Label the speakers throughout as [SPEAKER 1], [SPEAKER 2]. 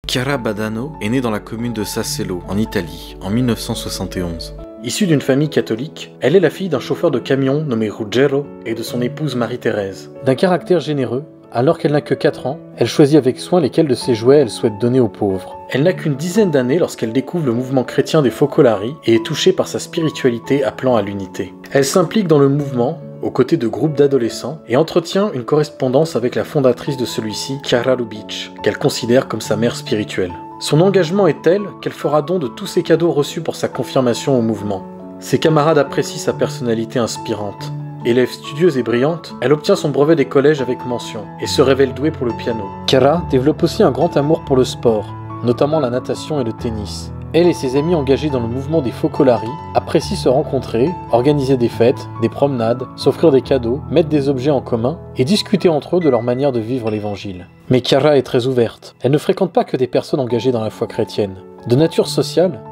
[SPEAKER 1] Chiara Badano est née dans la commune de Sassello, en Italie, en 1971. Issue d'une famille catholique, elle est la fille d'un chauffeur de camion nommé Ruggero et de son épouse Marie-Thérèse. D'un caractère généreux, alors qu'elle n'a que 4 ans, elle choisit avec soin lesquels de ses jouets elle souhaite donner aux pauvres. Elle n'a qu'une dizaine d'années lorsqu'elle découvre le mouvement chrétien des Focolari et est touchée par sa spiritualité appelant à l'unité. Elle s'implique dans le mouvement, aux côtés de groupes d'adolescents, et entretient une correspondance avec la fondatrice de celui-ci, Chiara Lubich, qu'elle considère comme sa mère spirituelle. Son engagement est tel qu'elle fera don de tous ses cadeaux reçus pour sa confirmation au mouvement. Ses camarades apprécient sa personnalité inspirante. Élève studieuse et brillante, elle obtient son brevet des collèges avec mention, et se révèle douée pour le piano. Chiara développe aussi un grand amour pour le sport, notamment la natation et le tennis. Elle et ses amis engagés dans le mouvement des Focolari apprécient se rencontrer, organiser des fêtes, des promenades, s'offrir des cadeaux, mettre des objets en commun et discuter entre eux de leur manière de vivre l'évangile. Mais Chiara est très ouverte. Elle ne fréquente pas que des personnes engagées dans la foi chrétienne. De nature sociale,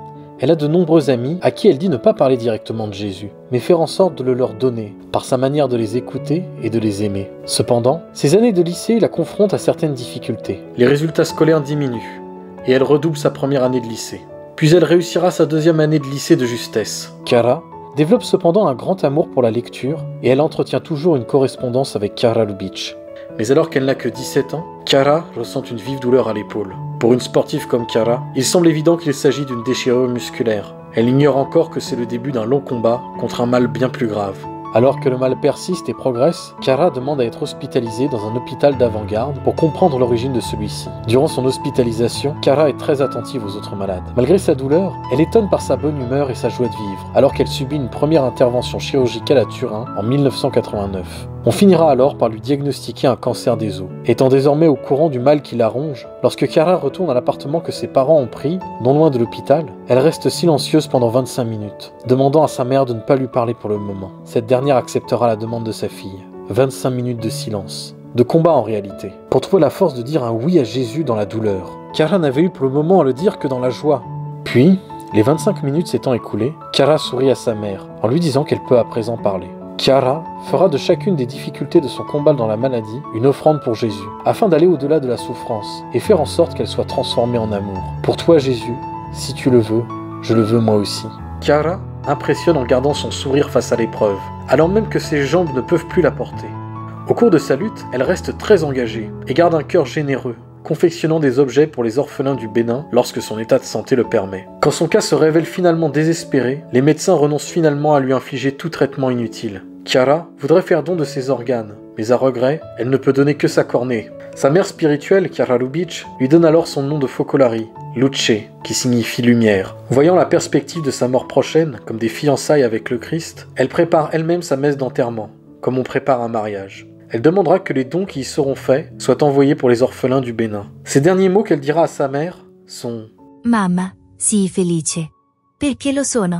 [SPEAKER 1] elle a de nombreux amis à qui elle dit ne pas parler directement de Jésus, mais faire en sorte de le leur donner, par sa manière de les écouter et de les aimer. Cependant, ces années de lycée la confrontent à certaines difficultés. Les résultats scolaires diminuent, et elle redouble sa première année de lycée. Puis elle réussira sa deuxième année de lycée de justesse. Chiara développe cependant un grand amour pour la lecture et elle entretient toujours une correspondance avec Chiara Lubich. Mais alors qu'elle n'a que 17 ans, Chiara ressent une vive douleur à l'épaule. Pour une sportive comme Chiara, il semble évident qu'il s'agit d'une déchirure musculaire. Elle ignore encore que c'est le début d'un long combat contre un mal bien plus grave. Alors que le mal persiste et progresse, Chiara demande à être hospitalisée dans un hôpital d'avant-garde pour comprendre l'origine de celui-ci. Durant son hospitalisation, Chiara est très attentive aux autres malades. Malgré sa douleur, elle étonne par sa bonne humeur et sa joie de vivre, alors qu'elle subit une première intervention chirurgicale à Turin en 1989. On finira alors par lui diagnostiquer un cancer des os. Étant désormais au courant du mal qui la ronge, lorsque Chiara retourne à l'appartement que ses parents ont pris, non loin de l'hôpital, elle reste silencieuse pendant 25 minutes, demandant à sa mère de ne pas lui parler pour le moment. Cette dernière acceptera la demande de sa fille. 25 minutes de silence. De combat en réalité. Pour trouver la force de dire un oui à Jésus dans la douleur. Chiara n'avait eu pour le moment à le dire que dans la joie. Puis, les 25 minutes s'étant écoulées, Chiara sourit à sa mère, en lui disant qu'elle peut à présent parler. Chiara fera de chacune des difficultés de son combat dans la maladie une offrande pour Jésus, afin d'aller au-delà de la souffrance et faire en sorte qu'elle soit transformée en amour. Pour toi Jésus, si tu le veux, je le veux moi aussi. Chiara impressionne en gardant son sourire face à l'épreuve, alors même que ses jambes ne peuvent plus la porter. Au cours de sa lutte, elle reste très engagée et garde un cœur généreux, confectionnant des objets pour les orphelins du Bénin lorsque son état de santé le permet. Quand son cas se révèle finalement désespéré, les médecins renoncent finalement à lui infliger tout traitement inutile. Chiara voudrait faire don de ses organes, mais à regret, elle ne peut donner que sa cornée. Sa mère spirituelle, Chiara Lubich, lui donne alors son nom de Focolari, Luce, qui signifie lumière. Voyant la perspective de sa mort prochaine, comme des fiançailles avec le Christ, elle prépare elle-même sa messe d'enterrement, comme on prépare un mariage. Elle demandera que les dons qui y seront faits soient envoyés pour les orphelins du Bénin. Ces derniers mots qu'elle dira à sa mère sont «
[SPEAKER 2] Mamma, sii felice, perché lo sono.